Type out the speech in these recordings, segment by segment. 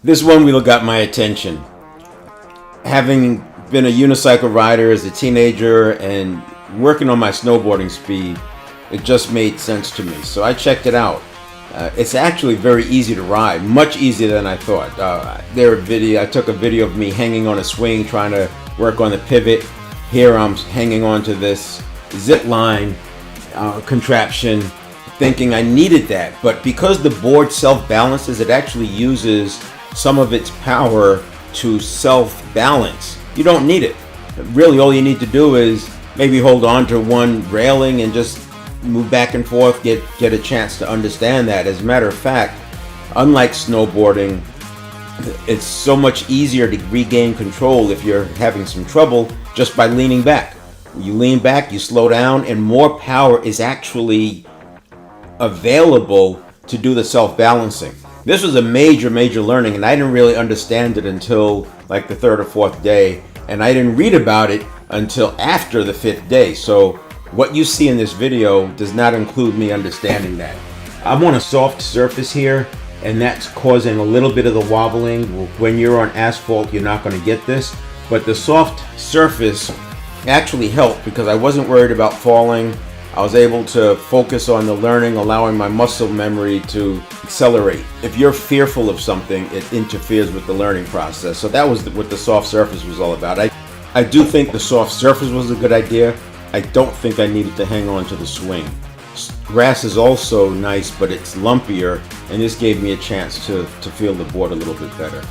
This one really got my attention. Having been a unicycle rider as a teenager and working on my snowboarding speed, it just made sense to me. So I checked it out. It's actually very easy to ride, much easier than I thought. I took a video of me hanging on a swing trying to work on the pivot. Here I'm hanging on to this zip line contraption, thinking I needed that. But because the board self-balances, it actually uses some of its power to self-balance. You don't need it. Really, all you need to do is maybe hold on to one railing and just move back and forth, get a chance to understand that. As a matter of fact, unlike snowboarding, it's so much easier to regain control if you're having some trouble just by leaning back. You lean back, you slow down, and more power is actually available to do the self-balancing. This was a major learning, and I didn't really understand it until like the third or fourth day, and I didn't read about it until after the fifth day. So what you see in this video does not include me understanding that. I'm on a soft surface here, and that's causing a little bit of the wobbling. When you're on asphalt, you're not going to get this, but the soft surface actually helped because I wasn't worried about falling. I was able to focus on the learning, allowing my muscle memory to accelerate. If you're fearful of something, it interferes with the learning process. So that was what the soft surface was all about. I do think the soft surface was a good idea. I don't think I needed to hang on to the swing. Grass is also nice, but it's lumpier, and this gave me a chance to feel the board a little bit better.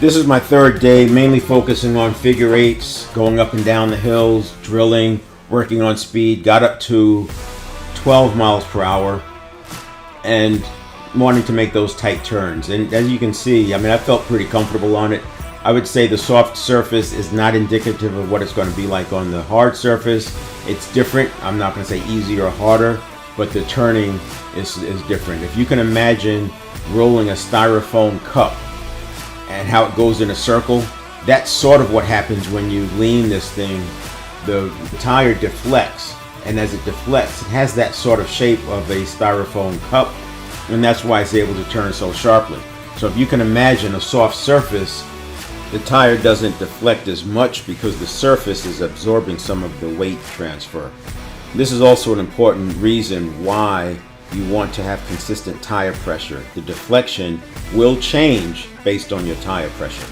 This is my third day, mainly focusing on figure eights, going up and down the hills, drilling, working on speed. Got up to 12 miles per hour and wanting to make those tight turns. And as you can see, I mean, I felt pretty comfortable on it. I would say the soft surface is not indicative of what it's going to be like on the hard surface. It's different. I'm not going to say easier or harder, but the turning is different. If you can imagine rolling a styrofoam cup and how it goes in a circle, that's sort of what happens when you lean this thing. The tire deflects, and as it deflects, it has that sort of shape of a styrofoam cup, and that's why it's able to turn so sharply. So if you can imagine a soft surface, the tire doesn't deflect as much because the surface is absorbing some of the weight transfer. This is also an important reason why you want to have consistent tire pressure. The deflection will change based on your tire pressure.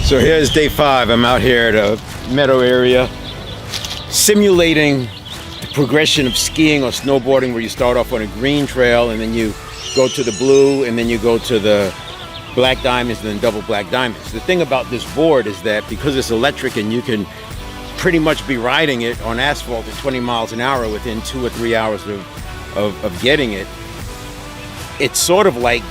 So here's day 5. I'm out here at a meadow area simulating the progression of skiing or snowboarding, where you start off on a green trail and then you go to the blue and then you go to the black diamonds and then double black diamonds. The thing about this board is that because it's electric and you can pretty much be riding it on asphalt at 20 miles an hour within 2 or 3 hours of getting it, it's sort of like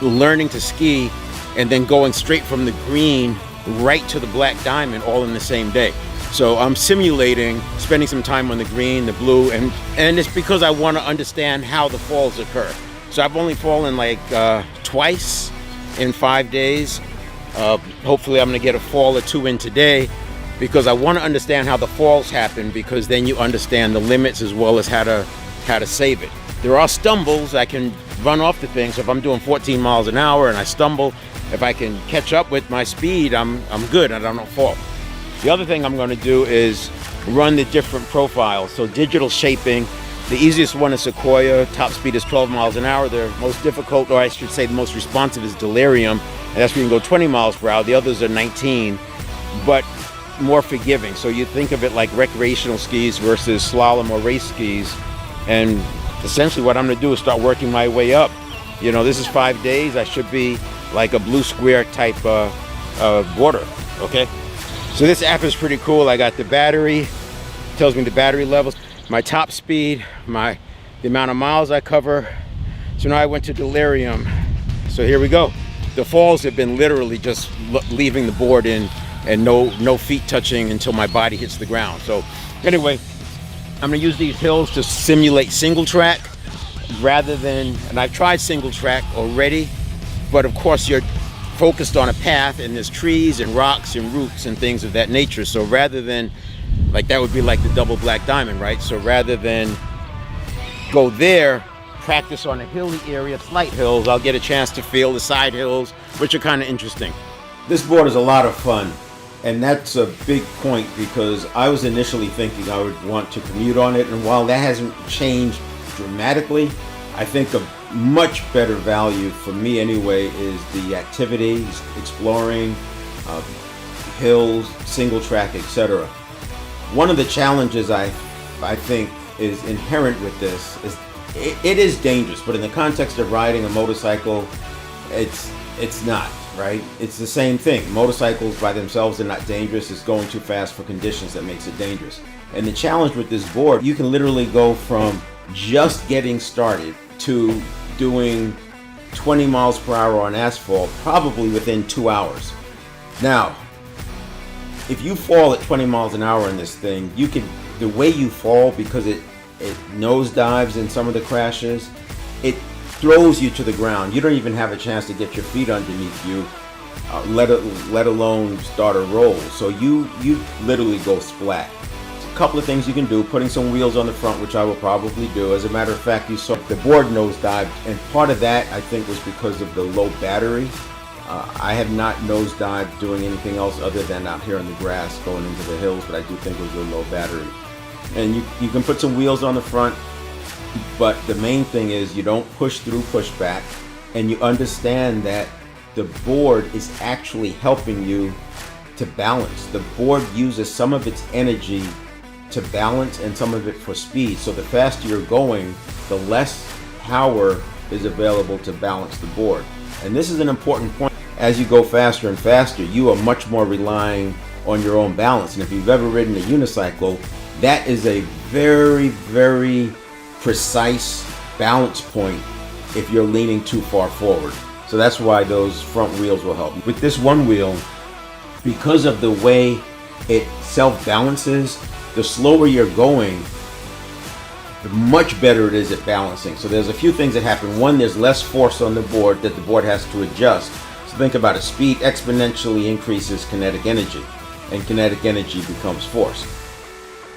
learning to ski and then going straight from the green right to the black diamond all in the same day. So I'm simulating spending some time on the green, the blue, and it's because I want to understand how the falls occur. So I've only fallen like twice in 5 days. Hopefully I'm gonna get a fall or 2 in today, because I want to understand how the falls happen, because then you understand the limits as well as how to save it. There are stumbles. I can run off the thing, so if I'm doing 14 miles an hour and I stumble, if I can catch up with my speed, I'm good and I don't fall. The other thing I'm going to do is run the different profiles. So digital shaping, the easiest one is Sequoia. Top speed is 12 miles an hour. The most difficult, or I should say the most responsive, is Delirium, and that's where you can go 20 miles per hour. The others are 19, but more forgiving. So you think of it like recreational skis versus slalom or race skis. And essentially what I'm going to do is start working my way up. You know, this is 5 days. I should be like a blue square type border, okay? So this app is pretty cool. I got the battery, tells me the battery levels, my top speed, the amount of miles I cover. So now I went to Delirium. So here we go. The falls have been literally just leaving the board in, and no feet touching until my body hits the ground. So anyway, I'm gonna use these hills to simulate single track rather than, and I've tried single track already, but of course you're focused on a path and there's trees and rocks and roots and things of that nature. So rather than, like, that would be like the double black diamond, right? So rather than go there, practice on a hilly area, slight hills. I'll get a chance to feel the side hills, which are kind of interesting. This board is a lot of fun, and that's a big point because I was initially thinking I would want to commute on it, and while that hasn't changed dramatically, I think a much better value for me anyway is the activities, exploring, hills, single track, etc. One of the challenges I think is inherent with this is it is dangerous, but in the context of riding a motorcycle, it's not, right? It's the same thing. Motorcycles by themselves are not dangerous. It's going too fast for conditions that makes it dangerous. And the challenge with this board, you can literally go from just getting started to doing 20 miles per hour on asphalt probably within 2 hours. Now, if you fall at 20 miles an hour in this thing, the way you fall, because it nosedives in some of the crashes, it throws you to the ground. You don't even have a chance to get your feet underneath you, let alone start a roll. So you literally go splat. A couple of things you can do: putting some wheels on the front, which I will probably do. As a matter of fact, you saw the board nosedived, and part of that I think was because of the low battery. I have not nosedived doing anything else other than out here in the grass going into the hills, but I do think it was a low battery. And you can put some wheels on the front, but the main thing is you don't push through pushback, and you understand that the board is actually helping you to balance. The board uses some of its energy to balance and some of it for speed. So the faster you're going, the less power is available to balance the board. And this is an important point. As you go faster and faster, you are much more relying on your own balance. And if you've ever ridden a unicycle, that is a very, very precise balance point if you're leaning too far forward. So that's why those front wheels will help. With this one wheel, because of the way it self-balances, the slower you're going, the much better it is at balancing. So there's a few things that happen. One, there's less force on the board that the board has to adjust. So think about it. Speed exponentially increases kinetic energy, and kinetic energy becomes force.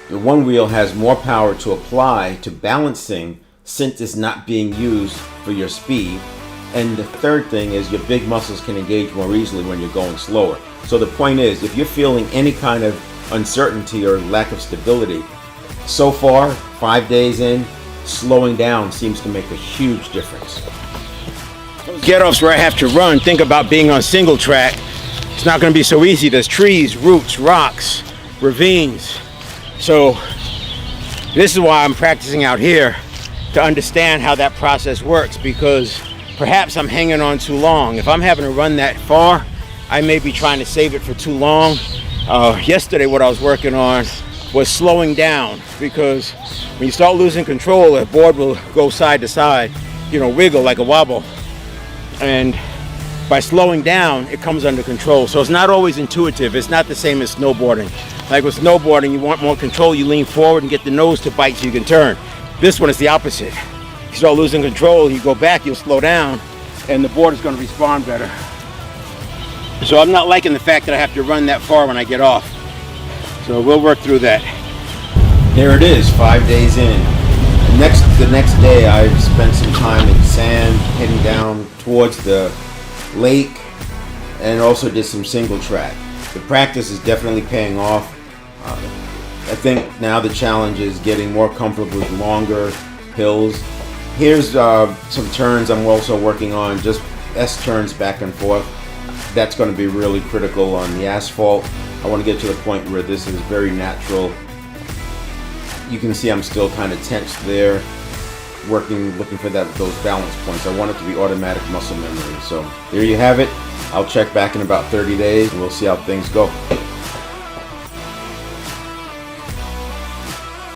The one wheel has more power to apply to balancing since it's not being used for your speed. And the third thing is your big muscles can engage more easily when you're going slower. So the point is, if you're feeling any kind of uncertainty or lack of stability, so far, 5 days in, slowing down seems to make a huge difference. Get-offs where I have to run, think about being on single track. It's not going to be so easy. There's trees, roots, rocks, ravines. So this is why I'm practicing out here, to understand how that process works, because perhaps I'm hanging on too long. If I'm having to run that far, I may be trying to save it for too long. Yesterday what I was working on was slowing down, because when you start losing control, the board will go side to side, wiggle like a wobble. And by slowing down, it comes under control. So it's not always intuitive. It's not the same as snowboarding. Like with snowboarding, you want more control, you lean forward and get the nose to bite so you can turn. This one is the opposite. You start losing control, you go back, you'll slow down, and the board is going to respond better. So I'm not liking the fact that I have to run that far when I get off. So we'll work through that. There it is, 5 days in. The next day I spent some time in sand, heading down towards the lake, and also did some single track. The practice is definitely paying off. I think now the challenge is getting more comfortable with longer hills. Here's some turns I'm also working on, just S-turns back and forth. That's going to be really critical on the asphalt. I want to get to the point where this is very natural. You can see I'm still kind of tensed there, looking for those balance points. I want it to be automatic muscle memory. So there you have it. I'll check back in about 30 days and we'll see how things go.